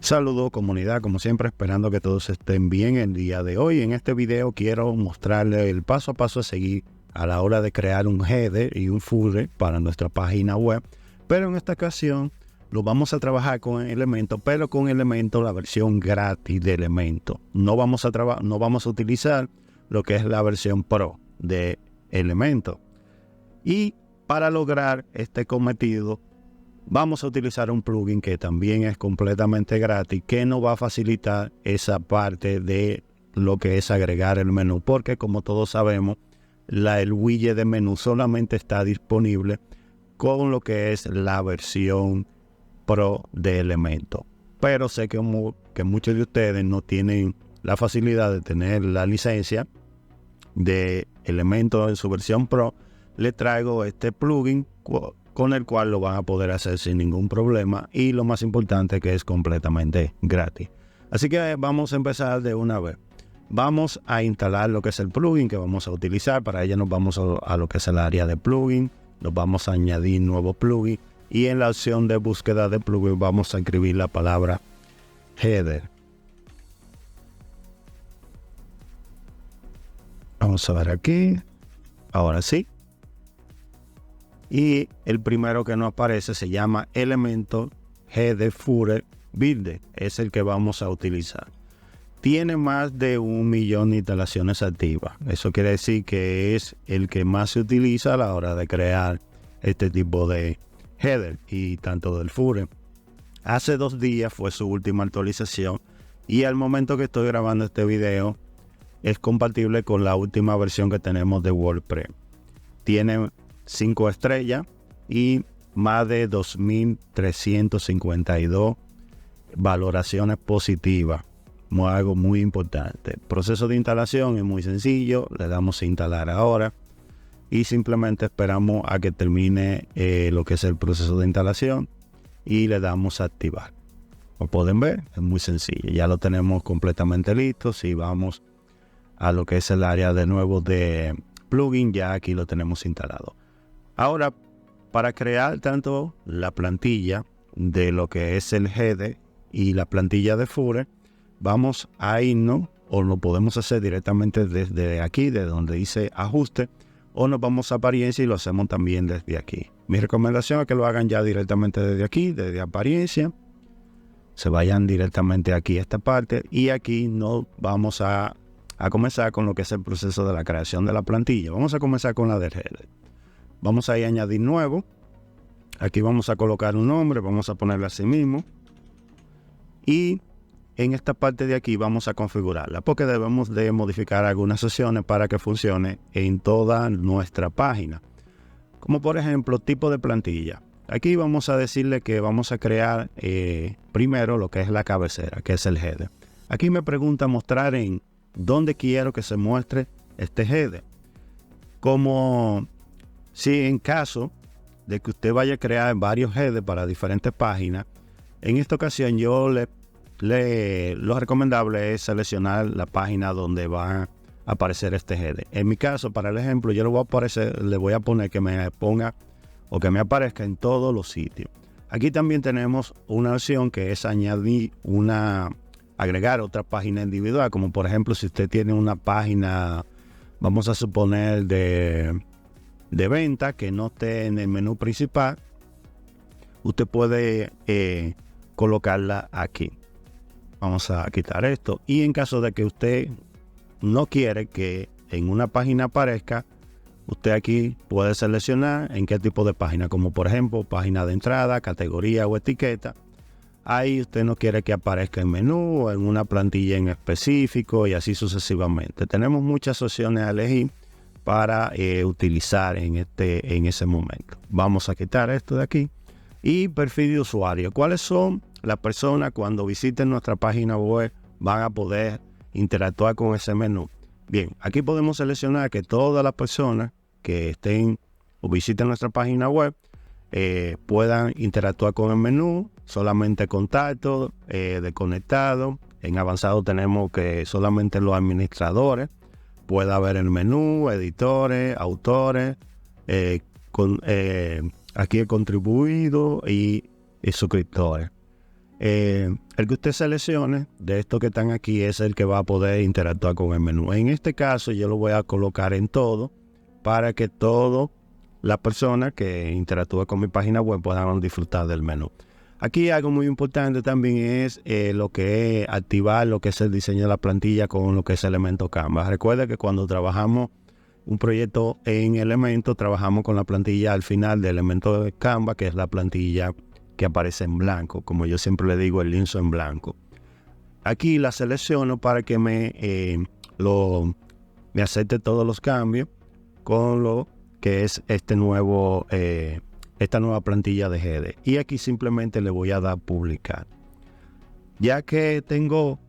Saludos comunidad, como siempre esperando que todos estén bien el día de hoy. En este video quiero mostrarles el paso a paso a seguir a la hora de crear un header y un footer para nuestra página web. Pero en esta ocasión lo vamos a trabajar con Elementor, pero con Elementor la versión gratis de Elementor. No vamos a utilizar lo que es la versión Pro de Elementor. Y para lograr este cometido vamos a utilizar un plugin que también es completamente gratis, que nos va a facilitar esa parte de lo que es agregar el menú, porque como todos sabemos, el widget de menú solamente está disponible con lo que es la versión Pro de Elementor. Pero sé que muchos de ustedes no tienen la facilidad de tener la licencia de Elementor en su versión Pro. Le traigo este plugin con el cual lo van a poder hacer sin ningún problema, y lo más importante que es completamente gratis. Así que vamos a empezar de una vez. Vamos a instalar lo que es el plugin que vamos a utilizar. Para ello nos vamos a lo que es el área de plugin, nos vamos a añadir nuevo plugin, y en la opción de búsqueda de plugin vamos a escribir la palabra header. Vamos a ver aquí, ahora sí. Y el primero que nos aparece se llama Elementor Header Footer Builder. Es el que vamos a utilizar. Tiene más de 1 millón de instalaciones activas. Eso quiere decir que es el que más se utiliza a la hora de crear este tipo de header y tanto del footer. Hace 2 días fue su última actualización, y al momento que estoy grabando este video es compatible con la última versión que tenemos de WordPress. Tiene 5 estrellas y más de 2.352 valoraciones positivas. Algo muy importante. El proceso de instalación es muy sencillo. Le damos a instalar ahora y simplemente esperamos a que termine lo que es el proceso de instalación y le damos a activar. Como pueden ver, es muy sencillo. Ya lo tenemos completamente listo. Si vamos a lo que es el área de nuevo de plugin, ya aquí lo tenemos instalado. Ahora, para crear tanto la plantilla de lo que es el header y la plantilla de footer, vamos a irnos, o lo podemos hacer directamente desde aquí, de donde dice ajuste, o nos vamos a apariencia y lo hacemos también desde aquí. Mi recomendación es que lo hagan ya directamente desde aquí, desde apariencia. Se vayan directamente aquí a esta parte, y aquí nos vamos a comenzar con lo que es el proceso de la creación de la plantilla. Vamos a comenzar con la del header. Vamos a ir a añadir nuevo. Aquí vamos a colocar un nombre, vamos a ponerle así mismo. Y en esta parte de aquí vamos a configurarla, porque debemos de modificar algunas opciones para que funcione en toda nuestra página. Como por ejemplo, tipo de plantilla. Aquí vamos a decirle que vamos a crear primero lo que es la cabecera, que es el header. Aquí me pregunta mostrar en dónde quiero que se muestre este header. Como si en caso de que usted vaya a crear varios headers para diferentes páginas, en esta ocasión yo lo recomendable es seleccionar la página donde va a aparecer este header. En mi caso, para el ejemplo, yo le voy a poner que me ponga o que me aparezca en todos los sitios. Aquí también tenemos una opción que es agregar otra página individual, como por ejemplo si usted tiene una página, vamos a suponer de venta que no esté en el menú principal, usted puede colocarla aquí. Vamos a quitar esto, y en caso de que usted no quiere que en una página aparezca, usted aquí puede seleccionar en qué tipo de página, como por ejemplo página de entrada, categoría o etiqueta. Ahí usted no quiere que aparezca en menú o en una plantilla en específico, y así sucesivamente. Tenemos muchas opciones a elegir para utilizar en ese momento. Vamos a quitar esto de aquí. Y perfil de usuario. ¿Cuáles son las personas cuando visiten nuestra página web van a poder interactuar con ese menú? Bien, aquí podemos seleccionar que todas las personas que estén o visiten nuestra página web puedan interactuar con el menú. Solamente contacto, desconectado. En avanzado tenemos que solamente los administradores pueda ver el menú, editores, autores, aquí he contribuido y suscriptores. El que usted seleccione de estos que están aquí es el que va a poder interactuar con el menú. En este caso yo lo voy a colocar en todo para que todas las personas que interactúen con mi página web puedan disfrutar del menú. Aquí algo muy importante también es lo que es activar lo que es el diseño de la plantilla con lo que es Elementor Canva. Recuerda que cuando trabajamos un proyecto en Elementor, trabajamos con la plantilla al final de Elementor Canva, que es la plantilla que aparece en blanco, como yo siempre le digo, el lienzo en blanco. Aquí la selecciono para que me acepte todos los cambios con lo que es esta nueva plantilla de header. Y aquí simplemente le voy a dar publicar. Ya que tengo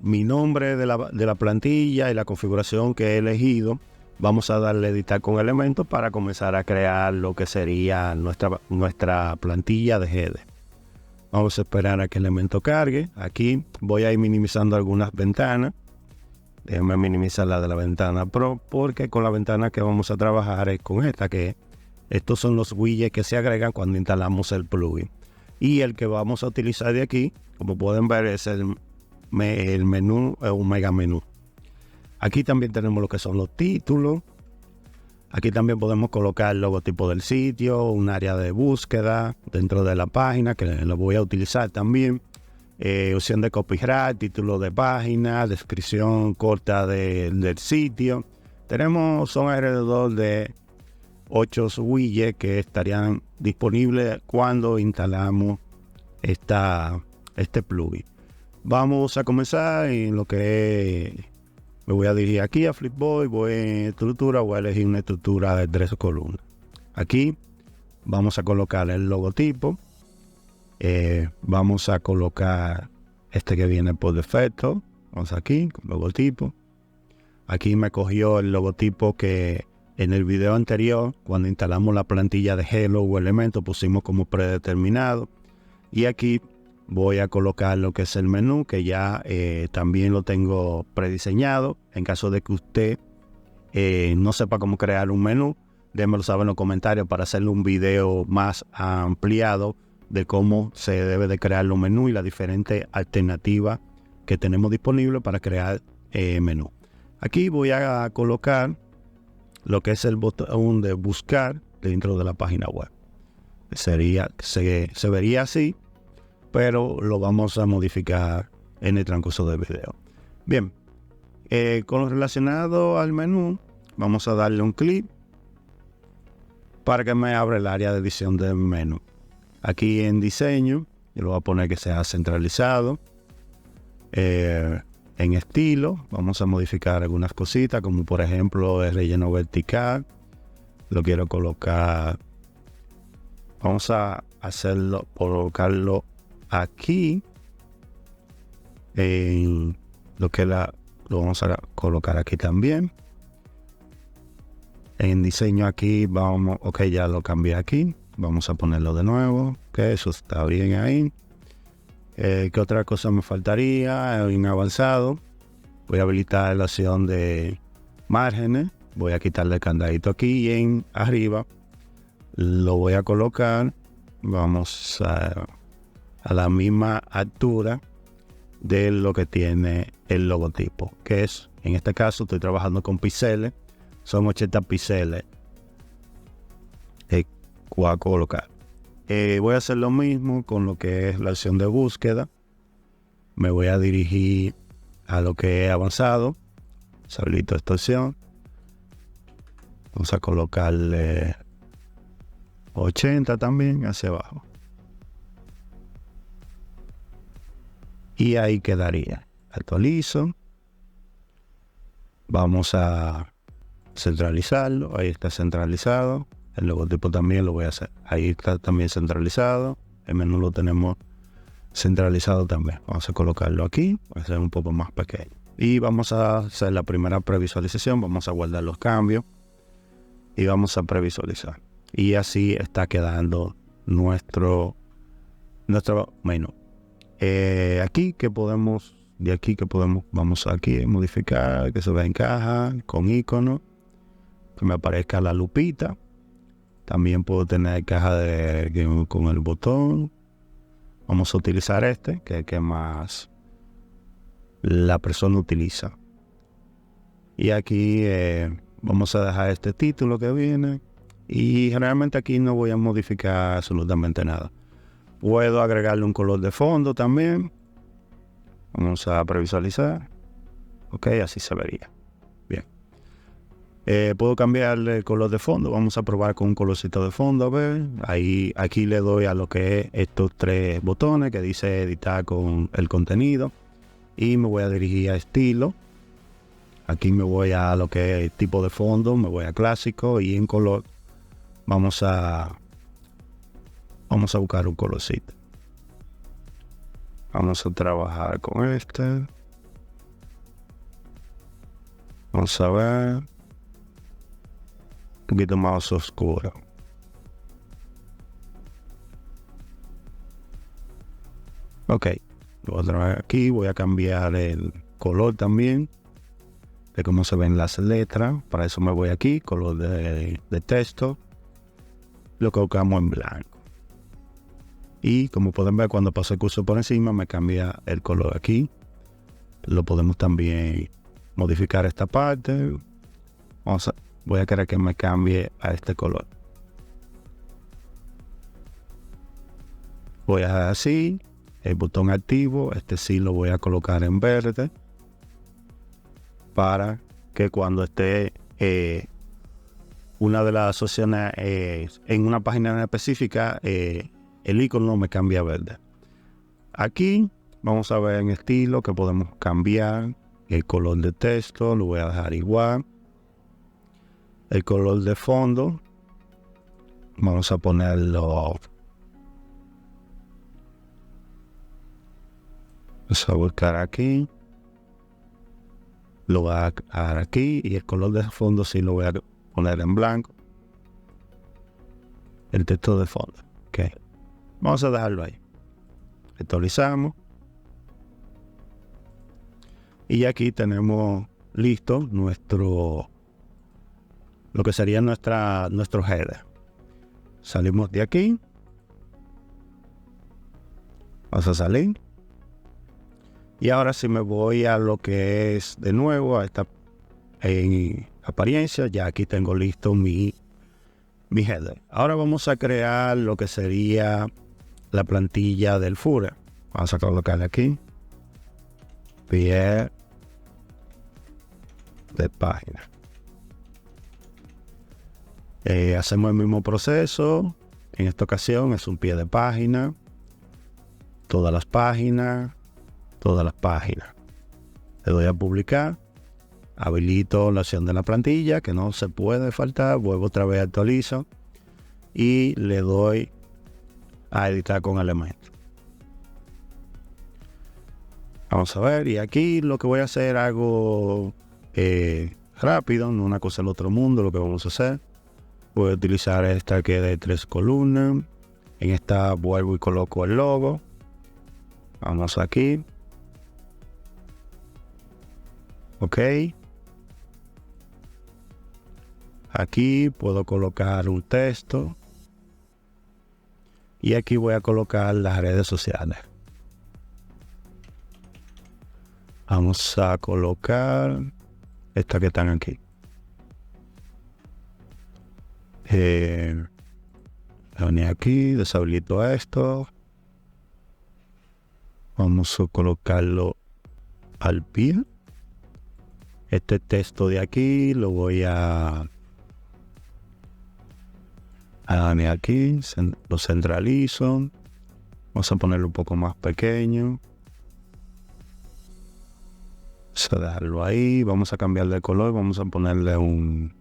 mi nombre de la plantilla y la configuración que he elegido, vamos a darle editar con elementos para comenzar a crear lo que sería nuestra plantilla de header. Vamos a esperar a que el elemento cargue. Aquí voy a ir minimizando algunas ventanas. Déjenme minimizar la de la ventana Pro, porque con la ventana que vamos a trabajar es con esta, que estos son los widgets que se agregan cuando instalamos el plugin. Y el que vamos a utilizar de aquí, como pueden ver, es el menú, un mega menú. Aquí también tenemos lo que son los títulos. Aquí también podemos colocar el logotipo del sitio, un área de búsqueda dentro de la página, que lo voy a utilizar también. Opción de copyright, título de página, descripción corta del sitio. Son alrededor de 8 widgets que estarían disponibles cuando instalamos este plugin. Vamos a comenzar en lo que me voy a dirigir aquí a Flipboard, voy en estructura, voy a elegir una estructura de 3 columnas. Aquí vamos a colocar el logotipo. Vamos a colocar este que viene por defecto. Vamos aquí, logotipo. Aquí me cogió el logotipo que en el video anterior, cuando instalamos la plantilla de Hello o Elementor, pusimos como predeterminado. Y aquí voy a colocar lo que es el menú, que ya también lo tengo prediseñado. En caso de que usted no sepa cómo crear un menú, déjenmelo saber en los comentarios para hacerle un video más ampliado de cómo se debe de crear los menús y las diferentes alternativas que tenemos disponibles para crear menú. Aquí voy a colocar lo que es el botón de buscar dentro de la página web. Se vería así, pero lo vamos a modificar en el transcurso del video. Bien, con lo relacionado al menú, vamos a darle un clic para que me abra el área de edición del menú. Aquí en diseño, yo lo voy a poner que sea centralizado. En estilo, vamos a modificar algunas cositas, como por ejemplo el relleno vertical. Lo quiero colocar. Vamos a colocarlo aquí. En lo vamos a colocar aquí también. En diseño aquí ya lo cambié aquí. Vamos a ponerlo de nuevo, que eso está bien ahí. ¿Qué otra cosa me faltaría? En avanzado, voy a habilitar la opción de márgenes. Voy a quitarle el candadito aquí y en arriba lo voy a colocar. Vamos a la misma altura de lo que tiene el logotipo, que es, en este caso, estoy trabajando con píxeles. Son 80 píxeles. Voy a colocar. Voy a hacer lo mismo con lo que es la opción de búsqueda. Me voy a dirigir a lo que he avanzado. Habilito esta opción. Vamos a colocarle 80 también hacia abajo. Y ahí quedaría. Actualizo. Vamos a centralizarlo. Ahí está centralizado. El logotipo también lo voy a hacer. Ahí está también centralizado. El menú lo tenemos centralizado también. Vamos a colocarlo aquí. Va a ser un poco más pequeño. Y vamos a hacer la primera previsualización. Vamos a guardar los cambios. Y vamos a previsualizar. Y así está quedando nuestro menú. Aquí que podemos, vamos aquí a modificar, que se vea en caja, con icono. Que me aparezca la lupita. También puedo tener caja con el botón. Vamos a utilizar este, que es el que más la persona utiliza. Y aquí vamos a dejar este título que viene. Y generalmente aquí no voy a modificar absolutamente nada. Puedo agregarle un color de fondo también. Vamos a previsualizar. Ok, así se vería. Bien. Puedo cambiarle el color de fondo. Vamos a probar con un colorcito de fondo. A ver. Aquí le doy a lo que es estos 3 botones que dice editar con el contenido. Y me voy a dirigir a estilo. Aquí me voy a lo que es tipo de fondo. Me voy a clásico. Y en color vamos a buscar un colorcito. Vamos a trabajar con este. Vamos a ver. Un poquito más oscuro. Ok. Otra vez aquí voy a cambiar el color también. De cómo se ven las letras. Para eso me voy aquí. Color de texto. Lo colocamos en blanco. Y como pueden ver, cuando paso el cursor por encima me cambia el color aquí. Lo podemos también modificar esta parte. Voy a querer que me cambie a este color. Voy a dejar así. El botón activo. Este sí lo voy a colocar en verde. Para que cuando esté una de las opciones en una página específica, el icono me cambia a verde. Aquí vamos a ver en estilo que podemos cambiar el color de texto, lo voy a dejar igual. El color de fondo, vamos a ponerlo. Vamos a buscar aquí. Lo voy a dejar aquí y el color de fondo sí lo voy a poner en blanco. El texto de fondo. Ok. Vamos a dejarlo ahí. Actualizamos. Y aquí tenemos listo lo que sería nuestro header. Salimos de aquí. Vamos a salir. Y ahora si me voy a lo que es de nuevo a esta en apariencia, ya aquí tengo listo mi header. Ahora vamos a crear lo que sería la plantilla del footer. Vamos a colocarle aquí pie de página. Hacemos el mismo proceso. En esta ocasión es un pie de página. Todas las páginas. Le doy a publicar. Habilito la opción de la plantilla, que no se puede faltar. Vuelvo otra vez, actualizo. Y le doy a editar con elementos. Vamos a ver. Y aquí lo que voy a hacer, algo rápido, no una cosa del otro mundo. Lo que vamos a hacer, voy a utilizar esta que es de 3 columnas. En esta vuelvo y coloco el logo. Vamos aquí. Ok. Aquí puedo colocar un texto. Y aquí voy a colocar las redes sociales. Vamos a colocar estas que están aquí. Venir aquí, deshabilito esto. Vamos a colocarlo al pie. Este texto de aquí lo voy a venir aquí, lo centralizo. Vamos a ponerlo un poco más pequeño. Vamos a dejarlo ahí. Vamos a cambiar de color. Vamos a ponerle un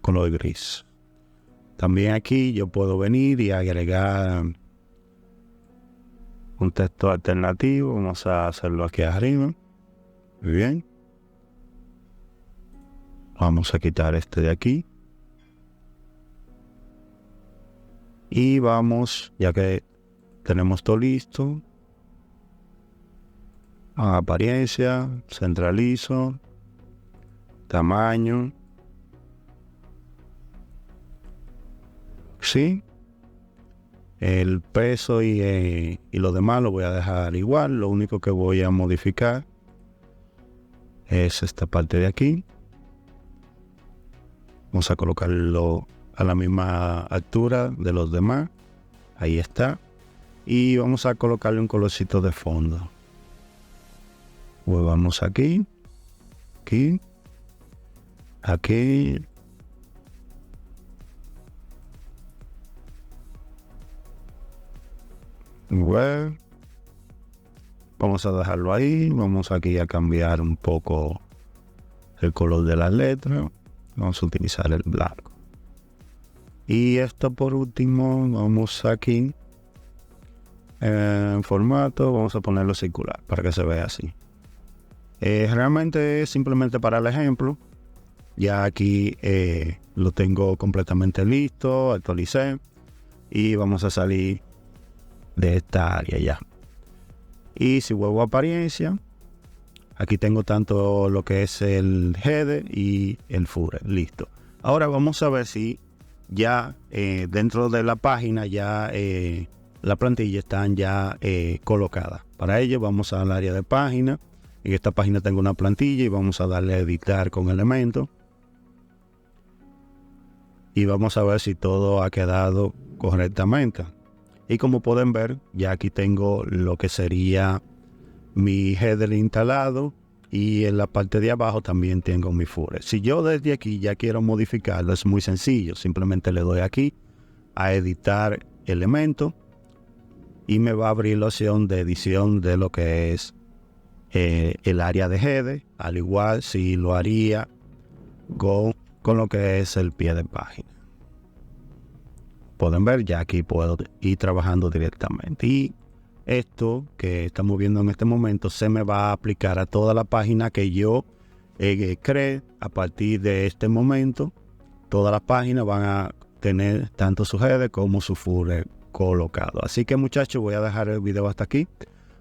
color gris. También aquí yo puedo venir y agregar un texto alternativo. Vamos a hacerlo aquí arriba. Muy bien. Vamos a quitar este de aquí. Y vamos, ya que tenemos todo listo, a apariencia, centralizo, tamaño. Sí. El peso y lo demás lo voy a dejar igual. Lo único que voy a modificar es esta parte de aquí. Vamos a colocarlo a la misma altura de los demás. Ahí está. Y vamos a colocarle un colorcito de fondo. Pues vamos aquí. Aquí. Bueno, vamos a dejarlo ahí. Vamos aquí a cambiar un poco el color de las letras. Vamos a utilizar el blanco. Y esto por último, vamos aquí en formato, vamos a ponerlo circular para que se vea así. Realmente es simplemente para el ejemplo. Ya aquí lo tengo completamente listo, actualicé y vamos a salir de esta área ya. Y si vuelvo a apariencia, aquí tengo tanto lo que es el header y el footer, listo. Ahora vamos a ver si ya dentro de la página ya la plantilla están ya colocadas. Para ello vamos al área de página. En esta página tengo una plantilla y vamos a darle a editar con elementos. Y vamos a ver si todo ha quedado correctamente. Y como pueden ver, ya aquí tengo lo que sería mi header instalado. Y en la parte de abajo también tengo mi footer. Si yo desde aquí ya quiero modificarlo, es muy sencillo. Simplemente le doy aquí a editar elementos. Y me va a abrir la opción de edición de lo que es el área de header. Al igual si lo haría con lo que es el pie de página. Pueden ver, ya aquí puedo ir trabajando directamente. Y esto que estamos viendo en este momento se me va a aplicar a toda la página que yo cree. A partir de este momento, todas las páginas van a tener tanto su header como su footer colocado. Así que muchachos, voy a dejar el video hasta aquí.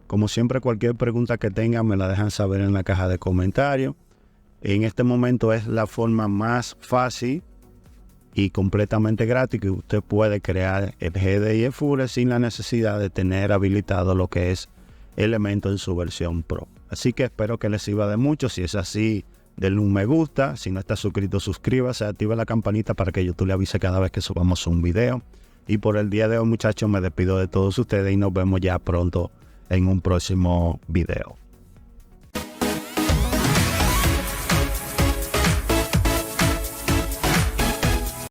Como siempre, cualquier pregunta que tengan me la dejan saber en la caja de comentarios. En este momento es la forma más fácil y completamente gratis que usted puede crear el header y el footer sin la necesidad de tener habilitado lo que es Elementor en su versión Pro. Así que espero que les sirva de mucho. Si es así, denle un me gusta. Si no está suscrito, suscríbase, active la campanita para que YouTube le avise cada vez que subamos un video. Y por el día de hoy, muchachos, me despido de todos ustedes y nos vemos ya pronto en un próximo video.